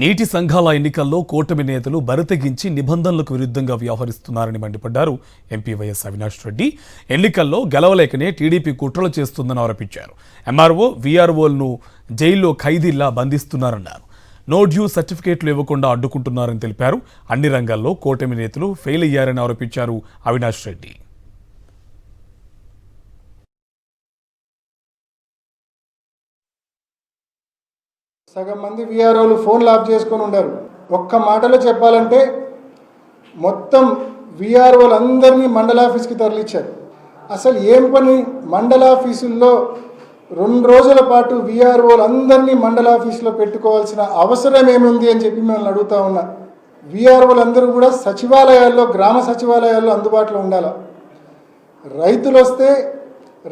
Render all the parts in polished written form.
నీటి సంఘాల ఎన్నికల్లో కూటమి నేతలు బరితెగించి నిబంధనలకు విరుద్ధంగా వ్యవహరిస్తున్నారని మండిపడ్డారు ఎంపీ వైఎస్ అవినాష్ రెడ్డి. ఎన్నికల్లో గెలవలేకనే టీడీపీ కుట్రలు చేస్తుందని ఆరోపించారు. ఎంఆర్ఓ, వీఆర్ఓలను జైల్లో ఖైదీల్లా బంధిస్తున్నారన్నారు. నో డ్యూ సర్టిఫికేట్లు ఇవ్వకుండా అడ్డుకుంటున్నారని తెలిపారు. అన్ని రంగాల్లో కూటమి నేతలు ఫెయిల్ అయ్యారని ఆరోపించారు అవినాష్ రెడ్డి. సగం మంది వీఆర్ఓలు ఫోన్లు ఆఫ్ చేసుకొని ఉన్నారు. ఒక్క మాటలో చెప్పాలంటే మొత్తం వీఆర్ఓలు అందరినీ మండల ఆఫీస్కి తరలించారు. అసలు ఏం పని మండల ఆఫీసుల్లో 2 రోజుల పాటు వీఆర్ఓలు అందరినీ మండల ఆఫీసులో పెట్టుకోవాల్సిన అవసరం ఏముంది అని చెప్పి మిమ్మల్ని అడుగుతా ఉన్నా. వీఆర్ఓలు అందరూ కూడా సచివాలయాల్లో, గ్రామ సచివాలయాల్లో అందుబాటులో ఉండాలి. రైతులు వస్తే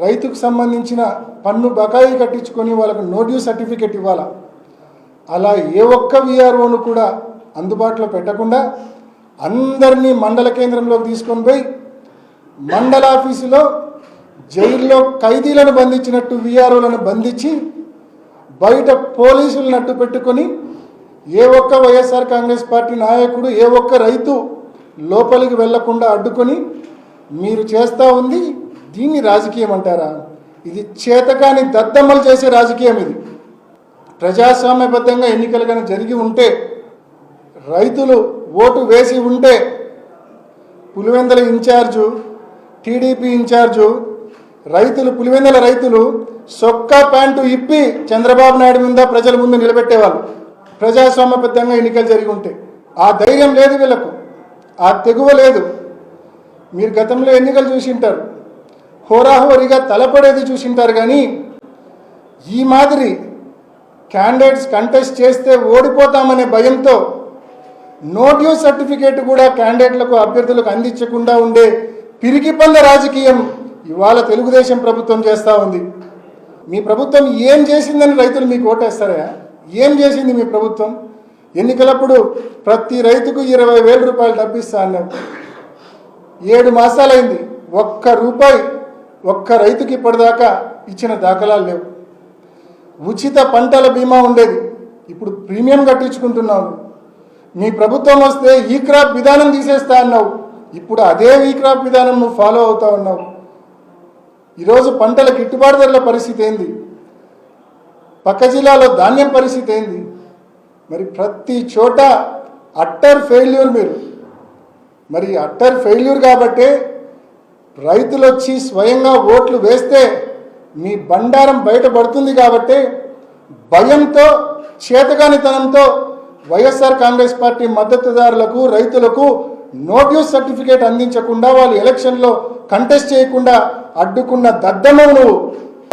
రైతుకు సంబంధించిన పన్ను బకాయి కట్టించుకొని వాళ్ళకు నో డ్యూ సర్టిఫికేట్ ఇవ్వాలా. అలా ఏ ఒక్క వీఆర్ఓను కూడా అందుబాటులో పెట్టకుండా అందరినీ మండల కేంద్రంలోకి తీసుకొని పోయి మండల ఆఫీసులో జైల్లో ఖైదీలను బంధించినట్టు వీఆర్ఓలను బంధించి బయట పోలీసులను అడ్డు పెట్టుకొని ఏ ఒక్క వైఎస్ఆర్ కాంగ్రెస్ పార్టీ నాయకుడు, ఏ ఒక్క రైతు లోపలికి వెళ్లకుండా అడ్డుకొని మీరు చేస్తూ ఉంది. దీన్ని రాజకీయం అంటారా? ఇది చేతకాని దద్దమ్మలు చేసే రాజకీయం. ఇది ప్రజాస్వామ్యబద్ధంగా ఎన్నికలు కానీ జరిగి ఉంటే, రైతులు ఓటు వేసి ఉంటే, పులివెందుల ఇన్ఛార్జు, టీడీపీ ఇన్ఛార్జు రైతులు, పులివెందుల రైతులు సొక్కా ప్యాంటు ఇప్పి చంద్రబాబు నాయుడు మీద ప్రజల ముందు నిలబెట్టేవాళ్ళు. ప్రజాస్వామ్యబద్ధంగా ఎన్నికలు జరిగి ఉంటే ఆ ధైర్యం లేదు వీళ్ళకు, ఆ తెగువ లేదు. మీరు గతంలో ఎన్నికలు చూసింటారు, హోరాహోరీగా తలపడేది చూసింటారు. కానీ ఈ మాదిరి క్యాండిడేట్స్ కంటెస్ట్ చేస్తే ఓడిపోతామనే భయంతో నో డ్యూ సర్టిఫికేట్ కూడా క్యాండిడేట్లకు, అభ్యర్థులకు అందించకుండా ఉండే పిరికి పంద రాజకీయం ఇవాళ తెలుగుదేశం ప్రభుత్వం చేస్తూ ఉంది. మీ ప్రభుత్వం ఏం చేసిందని రైతులు మీకు ఓటేస్తారా? ఏం చేసింది మీ ప్రభుత్వం? ఎన్నికలప్పుడు ప్రతి రైతుకు 20,000 రూపాయలు డబ్బిస్తా అన్నారు. 7 మాసాలైంది, ఒక్క రూపాయి ఒక్క రైతుకి ఇప్పటిదాకా ఇచ్చిన దాఖలాలు లేవు. ఉచిత పంటల బీమా ఉండేది, ఇప్పుడు ప్రీమియం కట్టించుకుంటున్నావు. మీ ప్రభుత్వం వస్తే ఈ క్రాప్ విధానం తీసేస్తా అన్నావు, ఇప్పుడు అదే ఈ క్రాప్ విధానం నువ్వు ఫాలో అవుతా ఉన్నావు. ఈరోజు పంటల గిట్టుబాటు ధరల పరిస్థితి ఏంది? పక్క జిల్లాలో ధాన్యం పరిస్థితి ఏంది? మరి ప్రతి చోట అట్టర్ ఫెయిల్యూర్ మీరు. మరి అట్టర్ ఫెయిల్యూర్ కాబట్టే రైతులు వచ్చి స్వయంగా ఓట్లు వేస్తే మీ బండారం బయటపడుతుంది. కాబట్టి భయంతో, చేతగానితనంతో వైఎస్ఆర్ కాంగ్రెస్ పార్టీ మద్దతుదారులకు, రైతులకు నో డ్యూ సర్టిఫికేట్ అందించకుండా, వాళ్ళు ఎలక్షన్లో కంటెస్ట్ చేయకుండా అడ్డుకున్న దద్దమ్మవు నువ్వు.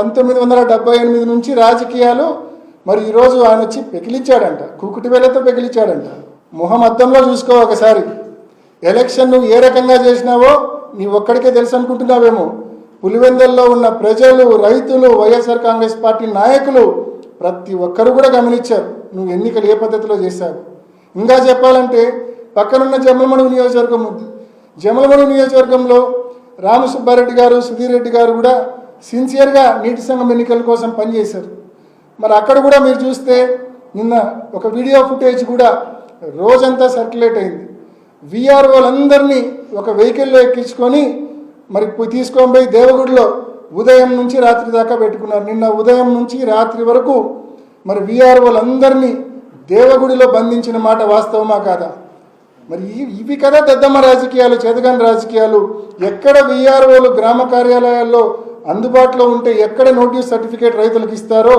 1978 నుంచి రాజకీయాలు. మరి ఈరోజు ఆయన వచ్చి పెకిలిచ్చాడంట, కుకుటి వేలతో పెకిలిచ్చాడంట. మొహం అద్దంలో చూసుకో ఒకసారి. ఎలక్షన్ నువ్వు ఏ రకంగా చేసినావో నీ ఒక్కడికే తెలుసు అనుకుంటున్నావేమో. పులివెందుల్లో ఉన్న ప్రజలు, రైతులు, వైఎస్ఆర్ కాంగ్రెస్ పార్టీ నాయకులు ప్రతి ఒక్కరు కూడా గమనించారు నువ్వు ఎన్నికలు ఏ పద్ధతిలో చేశావు. ఇంకా చెప్పాలంటే పక్కనున్న జమలమడుగు నియోజకవర్గం ఉంది. జమలమడుగు నియోజకవర్గంలో రామసుబ్బారెడ్డి గారు, సుధీర్ రెడ్డి గారు కూడా సిన్సియర్గా నీటి సంఘం ఎన్నికల కోసం పనిచేశారు. మరి అక్కడ కూడా మీరు చూస్తే నిన్న ఒక వీడియో ఫుటేజ్ కూడా రోజంతా సర్క్యులేట్ అయింది. వీఆర్ఓలందరినీ ఒక వెహికల్లో ఎక్కించుకొని మరి తీసుకొని పోయి దేవగుడిలో ఉదయం నుంచి రాత్రి దాకా పెట్టుకున్నారు. నిన్న ఉదయం నుంచి రాత్రి వరకు మరి వీఆర్ఓలందరినీ దేవగుడిలో బంధించిన మాట వాస్తవమా కాదా? మరి ఇవి కదా దద్దమ్మ రాజకీయాలు, చేతగాని రాజకీయాలు. ఎక్కడ వీఆర్ఓలు గ్రామ కార్యాలయాల్లో అందుబాటులో ఉంటే, ఎక్కడ నోటీస్ సర్టిఫికేట్ రైతులకు ఇస్తారో,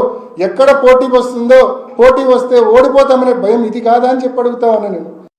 ఎక్కడ పోటీ వస్తుందో, పోటీ వస్తే ఓడిపోతామనే భయం ఇది కాదా అని చెప్పి అడుగుతా ఉన్నా నేను.